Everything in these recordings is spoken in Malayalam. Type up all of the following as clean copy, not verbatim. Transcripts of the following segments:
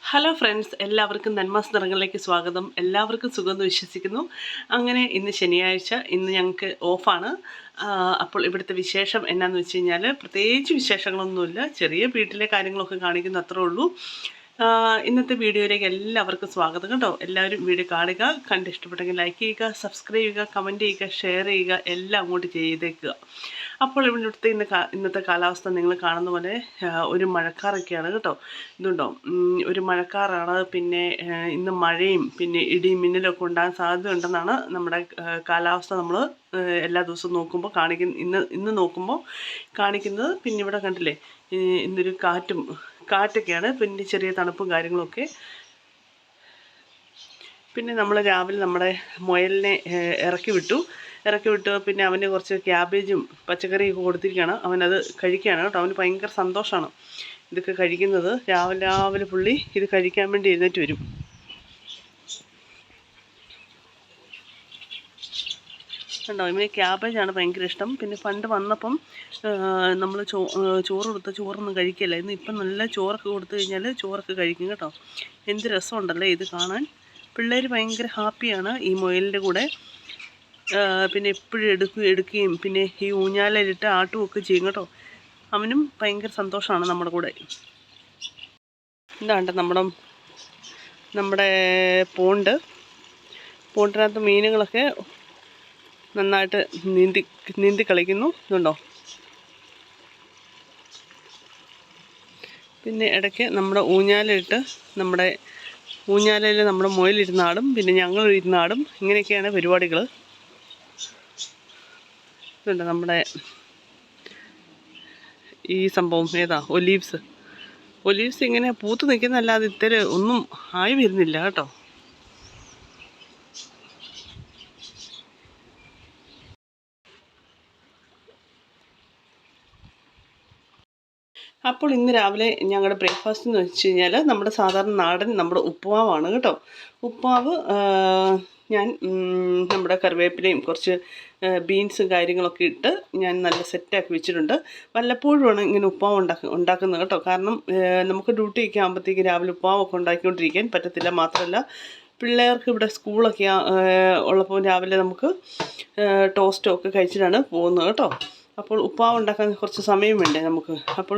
ഹലോ ഫ്രണ്ട്സ്, എല്ലാവർക്കും നന്മാസ് നിറങ്ങളിലേക്ക് സ്വാഗതം. എല്ലാവർക്കും സുഖമെന്ന് വിശ്വസിക്കുന്നു. അങ്ങനെ ഇന്ന് ശനിയാഴ്ച, ഇന്ന് ഞങ്ങൾക്ക് ഓഫാണ്. അപ്പോൾ ഇവിടുത്തെ വിശേഷം എന്നാന്ന് വെച്ച് കഴിഞ്ഞാൽ പ്രത്യേകിച്ച് വിശേഷങ്ങളൊന്നുമില്ല, ചെറിയ വീട്ടിലെ കാര്യങ്ങളൊക്കെ കാണിക്കുന്നു, അത്രേ ഉള്ളൂ. ഇന്നത്തെ വീഡിയോയിലേക്ക് എല്ലാവർക്കും സ്വാഗതം കേട്ടോ. എല്ലാവരും വീഡിയോ കാണുക, കണ്ട് ഇഷ്ടപ്പെട്ടെങ്കിൽ ലൈക്ക് ചെയ്യുക, സബ്സ്ക്രൈബ് ചെയ്യുക, കമൻറ്റ് ചെയ്യുക, ഷെയർ ചെയ്യുക, എല്ലാം അങ്ങോട്ട് ചെയ്തേക്കുക. അപ്പോൾ ഇവിടുത്തെ ഇന്നത്തെ കാലാവസ്ഥ നിങ്ങൾ കാണുന്ന പോലെ ഒരു മഴക്കാറൊക്കെയാണ് കേട്ടോ. ഇതുണ്ടോ, ഒരു മഴക്കാറാണ്. പിന്നെ ഇന്ന് മഴയും പിന്നെ ഇടിയും മിന്നലൊക്കെ ഉണ്ടാകാൻ സാധ്യതയുണ്ടെന്നാണ് നമ്മുടെ കാലാവസ്ഥ നമ്മൾ എല്ലാ ദിവസവും നോക്കുമ്പോൾ ഇന്ന് നോക്കുമ്പോൾ കാണിക്കുന്നത്. പിന്നെ ഇവിടെ കണ്ടില്ലേ, ഇന്നൊരു കാറ്റൊക്കെയാണ്, പിന്നെ ചെറിയ തണുപ്പും കാര്യങ്ങളൊക്കെ. പിന്നെ നമ്മൾ രാവിലെ നമ്മുടെ മുയലിനെ ഇറക്കി വിട്ടു. പിന്നെ അവന് കുറച്ച് ക്യാബേജും പച്ചക്കറിയൊക്കെ കൊടുത്തിരിക്കുകയാണ്. അവനത് കഴിക്കുകയാണ് കേട്ടോ. അവന് ഭയങ്കര സന്തോഷമാണ് ഇതൊക്കെ കഴിക്കുന്നത്. രാവിലെ പുള്ളി ഇത് കഴിക്കാൻ വേണ്ടി എഴുന്നേറ്റ് വരും. കണ്ടോ, ഇവന് ക്യാബേജാണ് ഭയങ്കര ഇഷ്ടം. പിന്നെ പണ്ട് വന്നപ്പം നമ്മൾ ചോറ് കൊടുത്ത ചോറൊന്നും കഴിക്കില്ല. ഇപ്പം നല്ല ചോറൊക്കെ കൊടുത്തു കഴിഞ്ഞാൽ ചോറൊക്കെ കഴിക്കും കേട്ടോ. എന്ത് രസമുണ്ടല്ലേ ഇത് കാണാൻ. പിള്ളേർ ഭയങ്കര ഹാപ്പിയാണ് ഈ മുയലിൻ്റെ കൂടെ. പിന്നെ എപ്പോഴും എടുക്കുകയും പിന്നെ ഈ ഊഞ്ഞാലയിലിട്ട് ആട്ടുമൊക്കെ ചെയ്യും കേട്ടോ. അവനും ഭയങ്കര സന്തോഷമാണ് നമ്മുടെ കൂടെ. ഇതാണ്ട് നമ്മുടെ പോണ്ടിനകത്ത് മീനുകളൊക്കെ നന്നായിട്ട് നീന്തി കളിക്കുന്നു. ഇതുണ്ടോ. പിന്നെ ഇടയ്ക്ക് നമ്മുടെ ഊഞ്ഞാലയിട്ട് നമ്മുടെ ഊഞ്ഞാലയിൽ നമ്മുടെ മുയലിരുന്നാടും, പിന്നെ ഞങ്ങൾ ഇരുന്നാടും. ഇങ്ങനെയൊക്കെയാണ് പരിപാടികൾ. ഇതുണ്ട് നമ്മുടെ ഈ സംഭവം ഏതാ, ഒലീവ്സ് ഇങ്ങനെ പൂത്ത് നിൽക്കുന്നതല്ലാതെ ഇത്തിരി ഒന്നും ആയി വരുന്നില്ല കേട്ടോ. അപ്പോൾ ഇന്ന് രാവിലെ ഞങ്ങളുടെ ബ്രേക്ക്ഫാസ്റ്റ് എന്ന് വെച്ച് കഴിഞ്ഞാൽ നമ്മുടെ സാധാരണ നാടൻ നമ്മുടെ ഉപ്പുമാവാണ് കേട്ടോ. ഉപ്പുമാവ് ഞാൻ നമ്മുടെ കറിവേപ്പിലയും കുറച്ച് ബീൻസും കാര്യങ്ങളൊക്കെ ഇട്ട് ഞാൻ നല്ല സെറ്റാക്കി വെച്ചിട്ടുണ്ട്. വല്ലപ്പോഴുമാണ് ഇങ്ങനെ ഉപ്പുമാവ് ഉണ്ടാക്കുന്നത് കേട്ടോ. കാരണം നമുക്ക് ഡ്യൂട്ടിയൊക്കെ ആകുമ്പോഴത്തേക്ക് രാവിലെ ഉപ്പുമാവൊക്കെ ഉണ്ടാക്കിക്കൊണ്ടിരിക്കാൻ പറ്റത്തില്ല. മാത്രമല്ല പിള്ളേർക്ക് ഇവിടെ സ്കൂളൊക്കെ ഉള്ളപ്പോൾ രാവിലെ നമുക്ക് ടോസ്റ്റോ ഒക്കെ കഴിച്ചിട്ടാണ് പോകുന്നത് കേട്ടോ. അപ്പോൾ ഉപ്പുമാവ് ഉണ്ടാക്കാൻ കുറച്ച് സമയം വേണ്ടേ നമുക്ക്. അപ്പോൾ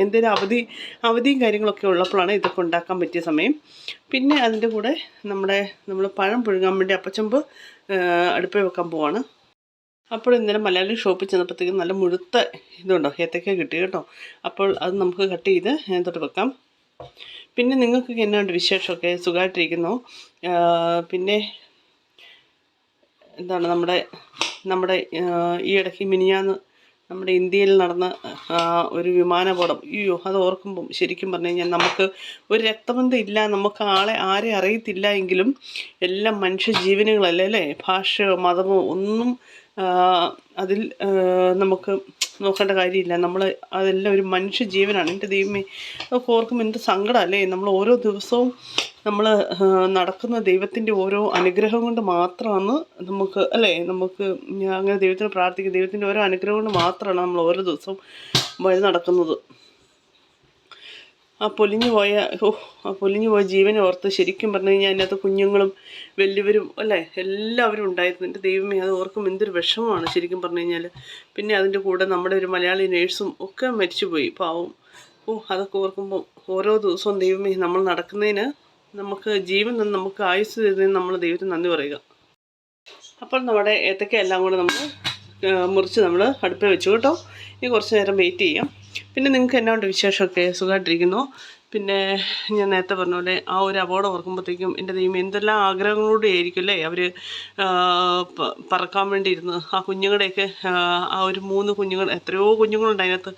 എന്തെങ്കിലും അവധിയും കാര്യങ്ങളൊക്കെ ഉള്ളപ്പോഴാണ് ഇതൊക്കെ ഉണ്ടാക്കാൻ പറ്റിയ സമയം. പിന്നെ അതിൻ്റെ കൂടെ നമ്മൾ പഴം പുഴുങ്ങാൻ വേണ്ടി അപ്പച്ചമ്പ് അടുപ്പിൽ വെക്കാൻ പോവാണ്. അപ്പോൾ ഇന്നലെ മലയാളി ഷോപ്പിൽ ചെന്നപ്പോഴത്തേക്കും നല്ല മുഴുത്ത ഇതുണ്ടോ ഏത്തക്ക കിട്ടി കേട്ടോ. അപ്പോൾ അത് നമുക്ക് കട്ട് ചെയ്ത് തൊട്ട് വെക്കാം. പിന്നെ നിങ്ങൾക്കൊക്കെ എന്നാണ്ട് വിശേഷമൊക്കെ? സുഖമായിട്ടിരിക്കുന്നു. പിന്നെ എന്താണ് നമ്മുടെ ഈ ഇടയ്ക്ക് മിനിഞ്ഞാന്ന് നമ്മുടെ ഇന്ത്യയിൽ നടന്ന ഒരു വിമാനാപകടം. അയ്യോ, അത് ഓർക്കുമ്പം ശരിക്കും പറഞ്ഞു കഴിഞ്ഞാൽ നമുക്ക് ഒരു രക്തബന്ധം ഇല്ല, നമുക്ക് ആരെ അറിയത്തില്ല എങ്കിലും എല്ലാം മനുഷ്യജീവനുകളല്ലേ അല്ലേ. ഭാഷയോ മതമോ ഒന്നും അതിൽ നമുക്ക് നോക്കേണ്ട കാര്യമില്ല. അതെല്ലാം ഒരു മനുഷ്യജീവനാണ്. എൻ്റെ ദൈവമേ, അതൊക്കെ ഓർക്കുമ്പോൾ എന്ത് സങ്കടമല്ലേ. നമ്മൾ ഓരോ ദിവസവും നമ്മൾ നടക്കുന്ന ദൈവത്തിൻ്റെ ഓരോ അനുഗ്രഹം കൊണ്ട് മാത്രമാണ് നമുക്ക് അല്ലേ. നമുക്ക് അങ്ങനെ ദൈവത്തിന് പ്രാർത്ഥിക്കും. ദൈവത്തിൻ്റെ ഓരോ അനുഗ്രഹം കൊണ്ട് മാത്രമാണ് നമ്മൾ ഓരോ ദിവസവും വഴി നടക്കുന്നത്. ആ പൊലിഞ്ഞു പോയ ജീവനെ ഓർത്ത് ശരിക്കും പറഞ്ഞു കഴിഞ്ഞാൽ അതിനകത്ത് കുഞ്ഞുങ്ങളും വലിയവരും അല്ലേ എല്ലാവരും ഉണ്ടായിരുന്നു. എൻ്റെ ദൈവമേ, അത് ഓർക്കുമ്പോൾ എന്തൊരു വിഷമമാണ് ശരിക്കും പറഞ്ഞു കഴിഞ്ഞാൽ. പിന്നെ അതിൻ്റെ കൂടെ നമ്മുടെ ഒരു മലയാളി നേഴ്സും ഒക്കെ മരിച്ചുപോയി, പാവം. അതൊക്കെ ഓർക്കുമ്പോൾ ഓരോ ദിവസവും ദൈവമേ നമ്മൾ നടക്കുന്നതിന് നമുക്ക് ജീവൻ നിന്ന് നമുക്ക് ആയുസ് തരുന്നതിന് നമ്മൾ ദൈവത്തിന് നന്ദി പറയുക. അപ്പോൾ നമ്മുടെ ഏത്തക്ക എല്ലാം കൂടെ നമ്മൾ മുറിച്ച് നമ്മൾ അടുപ്പിൽ വെച്ചു കേട്ടോ. ഇനി കുറച്ച് നേരം വെയിറ്റ് ചെയ്യാം. പിന്നെ നിങ്ങൾക്ക് എന്നാണ്ട് വിശേഷമൊക്കെ? സുഖമായിട്ടിരിക്കുന്നു. പിന്നെ ഞാൻ നേരത്തെ പറഞ്ഞ പോലെ ആ ഒരു അപകടം ഓർക്കുമ്പോഴത്തേക്കും എൻ്റെ ദൈവം എന്തെല്ലാം ആഗ്രഹങ്ങളോടെ ആയിരിക്കും അല്ലേ അവർ പറക്കാൻ വേണ്ടി ഇരുന്നത്. ആ കുഞ്ഞുങ്ങളുടെയൊക്കെ ആ ഒരു 3 കുഞ്ഞുങ്ങൾ, എത്രയോ കുഞ്ഞുങ്ങളുണ്ട് അതിനകത്ത്.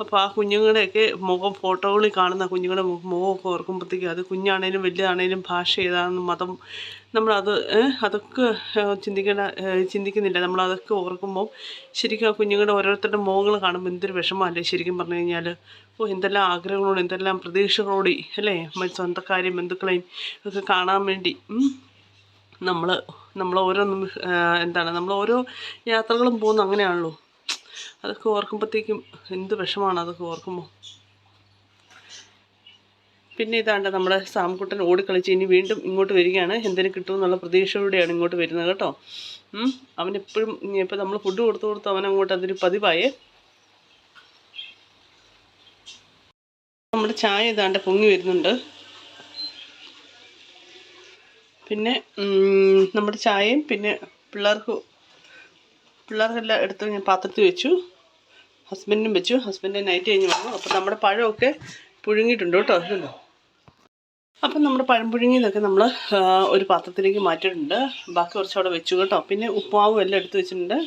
അപ്പോൾ ആ കുഞ്ഞുങ്ങളുടെയൊക്കെ മുഖം, ഫോട്ടോകളിൽ കാണുന്ന കുഞ്ഞുങ്ങളുടെ മുഖമൊക്കെ ഓർക്കുമ്പോഴത്തേക്കും അത് കുഞ്ഞാണേലും വലുതാണേലും ഭാഷ ഏതാണെന്നും മതം അതൊക്കെ ചിന്തിക്കുന്നില്ല. നമ്മളതൊക്കെ ഓർക്കുമ്പോൾ ശരിക്കും ആ കുഞ്ഞുങ്ങളുടെ ഓരോരുത്തരുടെ മുഖങ്ങൾ കാണുമ്പോൾ എന്തൊരു വിഷമമല്ലേ ശരിക്കും പറഞ്ഞു കഴിഞ്ഞാൽ. എന്തെല്ലാം ആഗ്രഹങ്ങളോട് എന്തെല്ലാം പ്രതീക്ഷകളോടെ അല്ലേ സ്വന്തക്കാരെയും ബന്ധുക്കളെയും ഒക്കെ കാണാൻ വേണ്ടി നമ്മൾ ഓരോ യാത്രകളും പോകുന്നു. അങ്ങനെയാണല്ലോ. അതൊക്കെ ഓർക്കുമ്പോഴത്തേക്കും എന്ത് വിഷമമാണ് അതൊക്കെ ഓർക്കുമ്പോൾ. പിന്നെ ഇതാണ്ട് നമ്മുടെ സാംകുട്ടൻ ഓടിക്കളിച്ച് ഇനി വീണ്ടും ഇങ്ങോട്ട് വരികയാണ്. എന്തിനു കിട്ടുമെന്നുള്ള പ്രതീക്ഷയോടെയാണ് ഇങ്ങോട്ട് വരുന്നത് കേട്ടോ. അവനെപ്പോഴും ഇപ്പം നമ്മൾ ഫുഡ് കൊടുത്ത് അവനങ്ങോട്ട് അതൊരു പതിവായേ. നമ്മുടെ ചായ ഇതാണ്ട് പൊങ്ങി വരുന്നുണ്ട്. പിന്നെ നമ്മുടെ ചായയും പിന്നെ പിള്ളേർക്കെല്ലാം എടുത്ത് ഞാൻ പാത്രത്തിൽ വെച്ചു. ഹസ്ബൻഡിനും വെച്ചു. ഹസ്ബൻഡ് നൈറ്റ് കഴിഞ്ഞ് വന്നു. അപ്പം നമ്മുടെ പഴമൊക്കെ പുഴുങ്ങിയിട്ടുണ്ട് കേട്ടോ. ഇതുണ്ടോ. അപ്പം നമ്മുടെ പഴം പുഴുങ്ങിയതൊക്കെ നമ്മൾ ഒരു പാത്രത്തിലേക്ക് മാറ്റിയിട്ടുണ്ട്. ബാക്കി കുറച്ചവിടെ വെച്ചു കേട്ടോ. പിന്നെ ഉപ്പുമാവും എല്ലാം എടുത്ത് വെച്ചിട്ടുണ്ട്.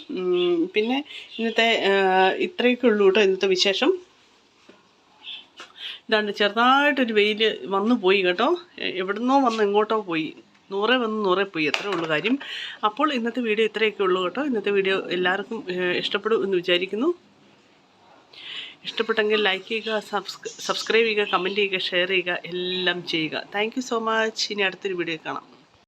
പിന്നെ ഇന്നത്തെ ഇത്രയൊക്കെ ഉള്ളൂ കേട്ടോ ഇന്നത്തെ വിശേഷം. ഇതാണ്ട് ചെറുതായിട്ടൊരു വെയിൽ വന്നു പോയി കേട്ടോ. എവിടുന്നോ വന്ന് എങ്ങോട്ടോ പോയി. 100 വന്ന് 100 പോയി, അത്രേ ഉള്ളൂ കാര്യം. അപ്പോൾ ഇന്നത്തെ വീഡിയോ ഇത്രയൊക്കെ ഉള്ളൂ കേട്ടോ. ഇന്നത്തെ വീഡിയോ എല്ലാവർക്കും ഇഷ്ടപ്പെടും എന്ന് വിചാരിക്കുന്നു. ഇഷ്ടപ്പെട്ടെങ്കിൽ ലൈക്ക് ചെയ്യുക, സബ്സ്ക്രൈബ് ചെയ്യുക, കമൻറ്റ് ചെയ്യുക, ഷെയർ ചെയ്യുക, എല്ലാം ചെയ്യുക. Thank you so much. ഇനി അടുത്തൊരു വീഡിയോ കാണാം.